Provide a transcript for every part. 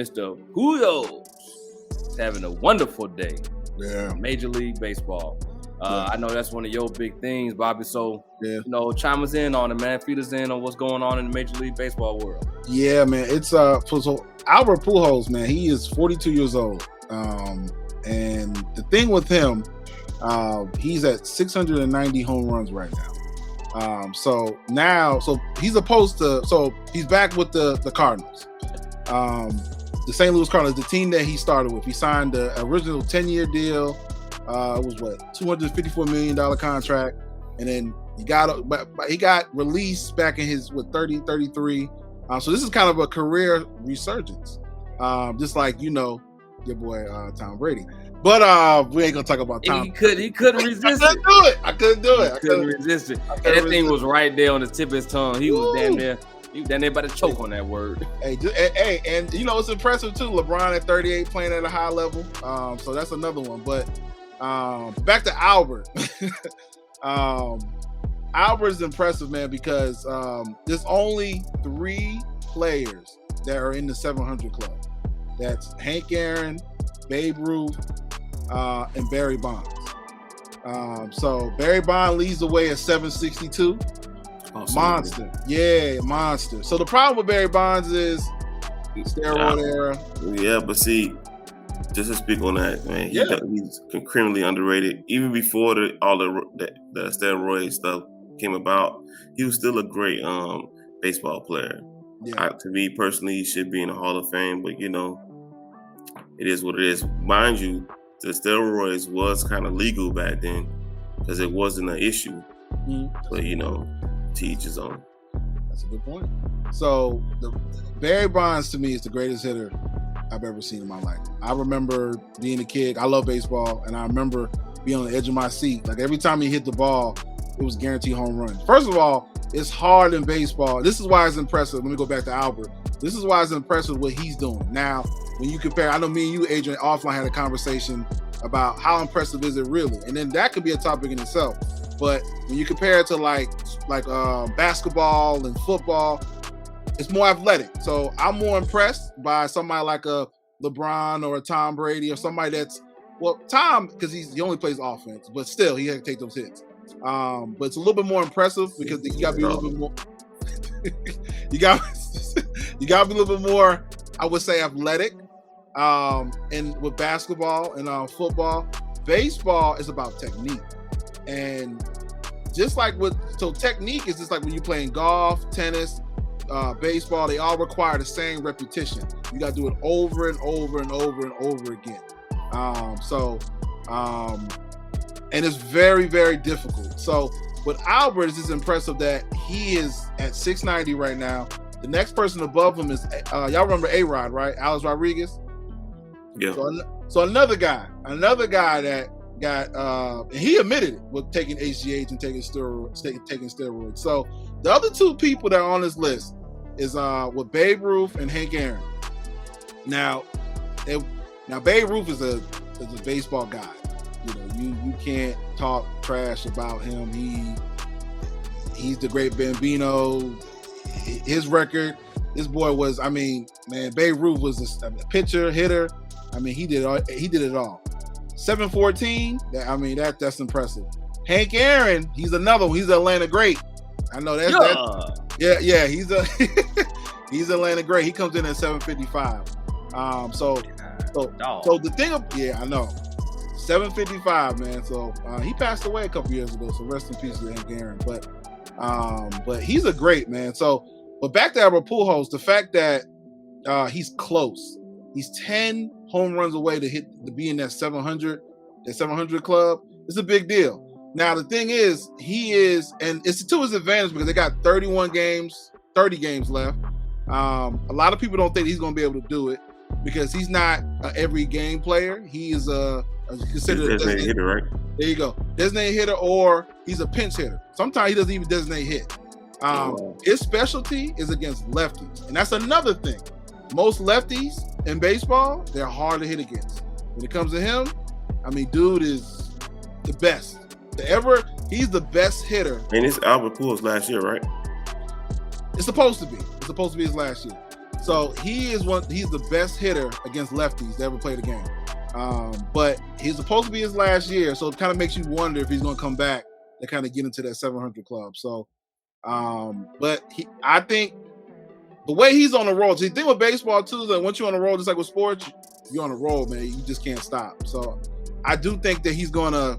Mr. Pujols is having a wonderful day. Yeah. Major League Baseball. I know that's one of your big things, Bobby. So, chime us in on it, man. Feed us in on what's going on in the Major League Baseball world. Yeah, man. It's so Albert Pujols, man. He is 42 years old, and the thing with him, he's at 690 home runs right now. So he's he's back with the Cardinals, the St. Louis Cardinals, the team that he started with. He signed the original 10-year deal. It was $254 million contract, and then he got released back in his 33. So this is kind of a career resurgence, just like your boy Tom Brady. But we ain't gonna talk about Tom. He couldn't resist it. I couldn't do it. He couldn't resist it. And that thing was right there on the tip of his tongue. He was damn near about to choke on that word. And it's impressive too. LeBron at 38 playing at a high level. So that's another one. But back to Albert. Albert's impressive, man, because there's only 3 players that are in the 700 club. That's Hank Aaron, Babe Ruth, and Barry Bonds. So Barry Bonds leads the way at 762. Monster. Yeah, monster. So the problem with Barry Bonds is steroid era. Yeah, but see, just to speak on that, man, he's criminally underrated. Even before all the steroid stuff came about, he was still a great baseball player. Yeah. To me personally, he should be in the Hall of Fame, but it is what it is. Mind you, the steroids was kind of legal back then because it wasn't an issue. Mm-hmm. But to each his own. That's a good point. So Barry Bonds to me is the greatest hitter I've ever seen in my life. I remember being a kid. I love baseball, and I remember being on the edge of my seat. Like every time he hit the ball, it was guaranteed home run. First of all, it's hard in baseball. This is why it's impressive. Let me go back to Albert. This is why it's impressive what he's doing. Now, when you compare, I know me and you, Adrian, offline had a conversation about how impressive is it really, and then that could be a topic in itself. But when you compare it to like basketball and football, it's more athletic. So I'm more impressed by somebody like a LeBron or a Tom Brady or somebody that's, Tom, because he only plays offense, but still he had to take those hits. But it's a little bit more impressive because you got to be a little bit more. you got to be a little bit more, I would say, athletic. And with basketball and football, baseball is about technique. And just like technique is just like when you're playing golf, tennis, baseball, they all require the same repetition. You got to do it over and over and over and over again. And it's very, very difficult. So with Albert, it's just impressive that he is at 690 right now. The next person above him is, y'all remember A-Rod, right? Alex Rodriguez? Yeah. So another guy that got, he admitted it with taking HGH and taking steroids. So the other 2 people that are on this list is with Babe Ruth and Hank Aaron. Now Babe Ruth is a baseball guy. You can't talk trash about him. He's the great Bambino. His record, this boy was, Babe Ruth was a pitcher, hitter. He did it all. 714, that's impressive. Hank Aaron, he's another one. He's an Atlanta great. I know that's yeah. He's he's Atlanta great. He comes in at 755. So the thing of, I know. 755, man. So he passed away a couple years ago. So rest in peace to Hank Aaron. But he's a great man. So, but back to Albert Pujols, the fact that he's close. He's 10 home runs away to be in that 700 club. It's a big deal. Now the thing is, and it's to his advantage because they got 30 games left. A lot of people don't think he's going to be able to do it because he's not an every game player. He is considered a designated hitter, right? There you go. Designated hitter, or he's a pinch hitter. Sometimes he doesn't even designate hit. His specialty is against lefties. And that's another thing. Most lefties in baseball, they're hard to hit against. When it comes to him, dude is the best. He's the best hitter. And it's Albert Pujols last year, right? It's supposed to be. It's supposed to be his last year. So he's the best hitter against lefties that ever played a game. But he's supposed to be his last year, so it kind of makes you wonder if he's going to come back and kind of get into that 700 club. So, but I think the way he's on the roll. So the thing with baseball too is that once you're on the roll, just like with sports, you're on the roll, man. You just can't stop. So I do think that he's going to.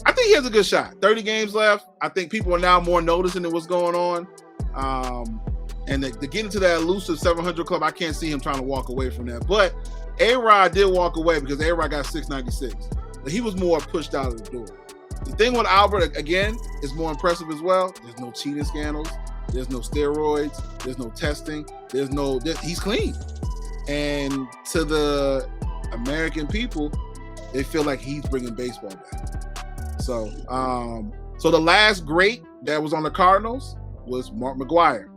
I think he has a good shot. 30 games left. I think people are now more noticing what's going on. And to get into that elusive 700 club, I can't see him trying to walk away from that. But A-Rod did walk away because A-Rod got 696. But he was more pushed out of the door. The thing with Albert, again, is more impressive as well. There's no cheating scandals. There's no steroids. There's no testing. He's clean. And to the American people, they feel like he's bringing baseball back. So the last great that was on the Cardinals was Mark McGwire.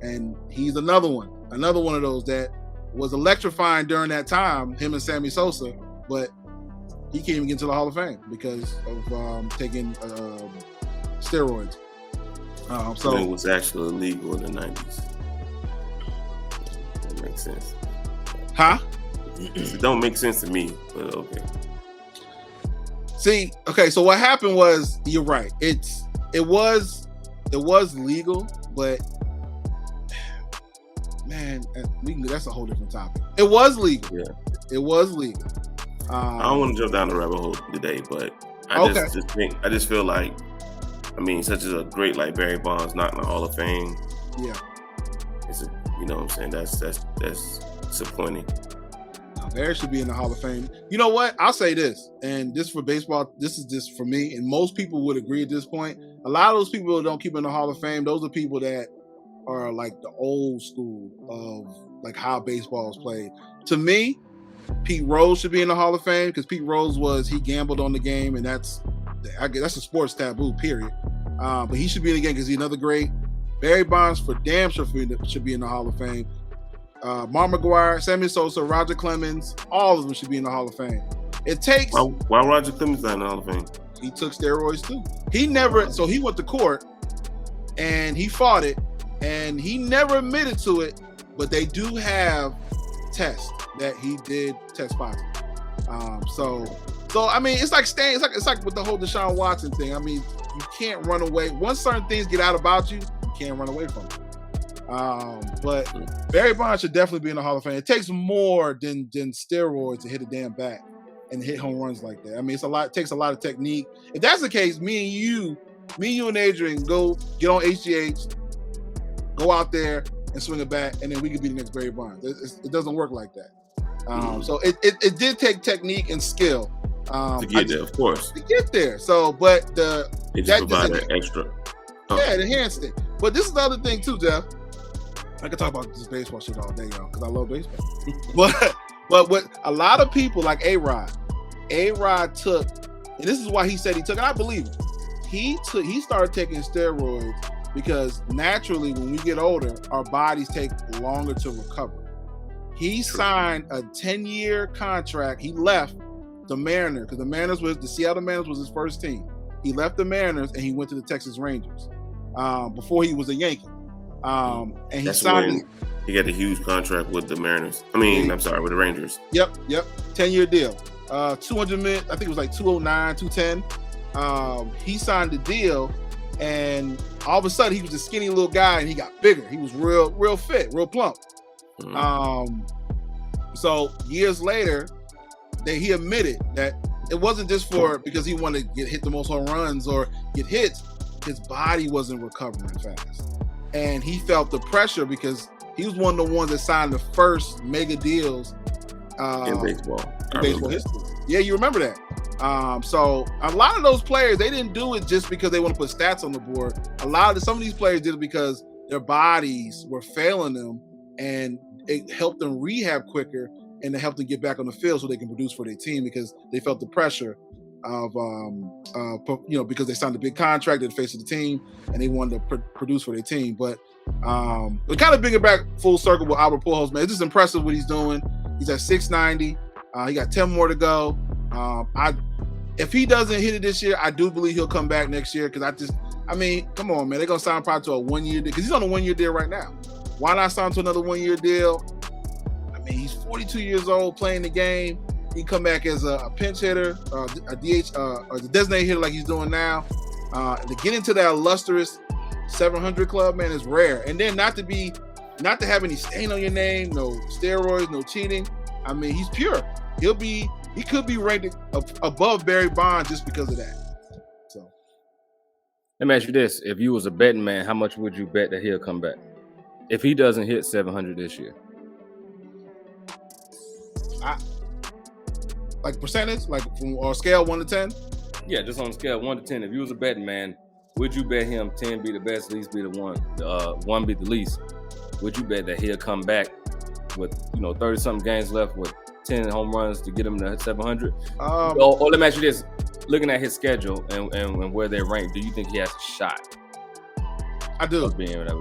And he's another one of those that was electrifying during that time, him and Sammy Sosa, but he can't even get into the Hall of Fame because of taking steroids. So it was actually illegal in the 90s. That makes sense. Huh? It don't make sense to me, but okay. See, okay, so what happened was, you're right. It was legal, but man, that's a whole different topic. It was legal. Yeah. It was legal. I don't want to jump down the rabbit hole today, but I just feel like, such as a great like Barry Bonds not in the Hall of Fame. Yeah. You know what I'm saying? That's disappointing. Barry should be in the Hall of Fame. You know what? I'll say this, and this for baseball, this is just for me, and most people would agree at this point. A lot of those people who don't keep in the Hall of Fame, those are people that are like the old school of like how baseball is played. To me, Pete Rose should be in the Hall of Fame because Pete Rose he gambled on the game, and that's a sports taboo, period. But he should be in the game because he's another great. Barry Bonds for damn sure should be in the Hall of Fame. Mark McGwire, Sammy Sosa, Roger Clemens, all of them should be in the Hall of Fame. It takes. Why Roger Clemens not in the Hall of Fame? He took steroids too. So he went to court and he fought it, and he never admitted to it, but they do have tests that he did test positive. So it's like it's like with the whole Deshaun Watson thing. You can't run away. Once certain things get out about you, you can't run away from it. But Barry Bonds should definitely be in the Hall of Fame. It takes more than steroids to hit a damn bat and hit home runs like that. It takes a lot of technique. If that's the case, me and you and Adrian go get on HGH, go out there and swing a bat, and then we could be the next Barry Bonds. It doesn't work like that. So it did take technique and skill to get there, of course. To get there. So, but it just provided extra. Yeah, it enhanced it. But this is the other thing too, Jeff. I could talk about this baseball shit all day, y'all, because I love baseball. but what a lot of people like A-Rod took, and this is why he said he took, and I believe him. He started taking steroids because naturally, when we get older, our bodies take longer to recover. He signed a 10-year contract. He left the Mariners because the Seattle Mariners was his first team. He left the Mariners and he went to the Texas Rangers before he was a Yankee. And he That's signed. He got a huge contract with the Mariners. With the Rangers. Yep. 10-year deal. 200 million. I think it was like 209, 210. He signed the deal, and all of a sudden he was a skinny little guy, and he got bigger. He was real fit, real plump. Mm-hmm. So years later, he admitted that it wasn't just because he wanted to hit the most home runs or get hits. His body wasn't recovering fast. And he felt the pressure because he was one of the ones that signed the first mega deals in baseball. History. Yeah, you remember that. So a lot of those players, they didn't do it just because they want to put stats on the board. Some of these players did it because their bodies were failing them, and it helped them rehab quicker, and it helped them get back on the field so they can produce for their team because they felt the pressure of because they signed a big contract at the face of the team and they wanted to produce for their team. But we kind of bring it back full circle with Albert Pujols, man. It's just impressive what he's doing. He's at 690. He got 10 more to go. If he doesn't hit it this year, I do believe he'll come back next year because come on, man. They're going to sign him probably to a 1-year deal because he's on a 1-year deal right now. Why not sign to another 1-year deal? I mean, he's 42 years old playing the game. He come back as a pinch hitter, a DH, or the designated hitter like he's doing now. To get into that illustrious 700 club, man, is rare. And then not to have any stain on your name, no steroids, no cheating. I mean, he's pure. He could be ranked above Barry Bonds just because of that. So, let me ask you this: if you was a betting man, how much would you bet that he'll come back if he doesn't hit 700 this year? Like percentage, like from or scale 1 to 10. Yeah, just on a scale 1 to 10. If you was a betting man, would you bet him 10 be the best, least be the one, 1 be the least? Would you bet that he'll come back with 30-something games left with 10 home runs to get him to 700? Or let me ask you this: looking at his schedule and where they're ranked, do you think he has a shot? I do.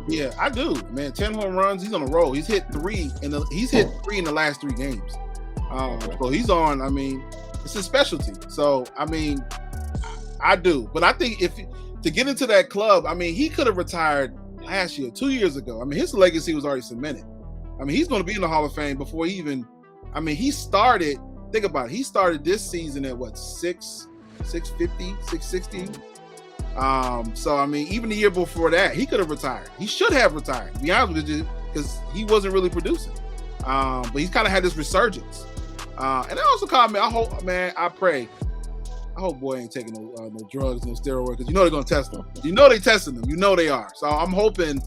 Yeah, I do, man. 10 home runs. He's on a roll. He's hit 3 in the last 3 games. So he's on. I mean, it's his specialty. So I mean, I do. But I think to get into that club, I mean, he could have retired last year, 2 years ago. I mean, his legacy was already cemented. I mean, he's going to be in the Hall of Fame before he even. I mean, he started. Think about it. He started this season at what 650, 660. So I mean, even the year before that, he could have retired. He should have retired. To be honest with you, because he wasn't really producing. But he's kind of had this resurgence. And I also called me. I pray. I hope boy ain't taking no drugs, no steroids, because they're going to test them. They testing them. They are. So I'm hoping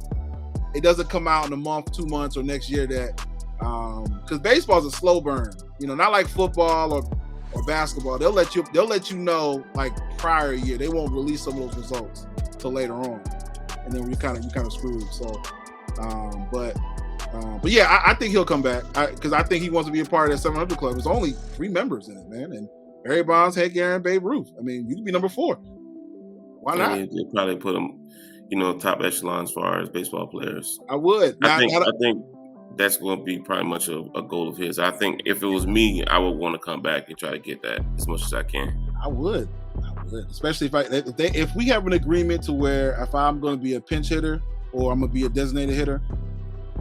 it doesn't come out in a month, 2 months, or next year that because baseball's a slow burn. Not like football or basketball. They'll let you know like prior year. They won't release some of those results till later on, and then you kind of screwed. So, but yeah, I think he'll come back because I think he wants to be a part of that 700 club. There's only 3 members in it, man, and Barry Bonds, Hank Aaron, Babe Ruth. I mean, you could be number 4. Why not? They probably put him, top echelon as far as baseball players. I would. I think that's going to be probably much of a goal of his. I think if it was me, I would want to come back and try to get that as much as I can. I would, especially if we have an agreement to where if I'm going to be a pinch hitter or I'm going to be a designated hitter,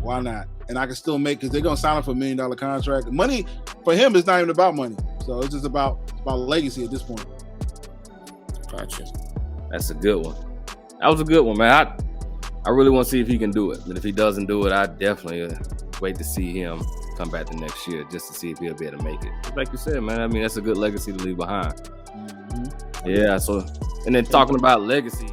why not? And I can still make, because they're going to sign up for $1 million contract. Money for him is not even about money, so it's just about legacy at this point. Gotcha. That's a good one. That was a good one, man. I really want to see if he can do it. But if he doesn't do it, I definitely wait to see him come back the next year just to see if he'll be able to make it. Like you said, man, I mean, that's a good legacy to leave behind. Mm-hmm. Yeah, so, and then talking about legacy,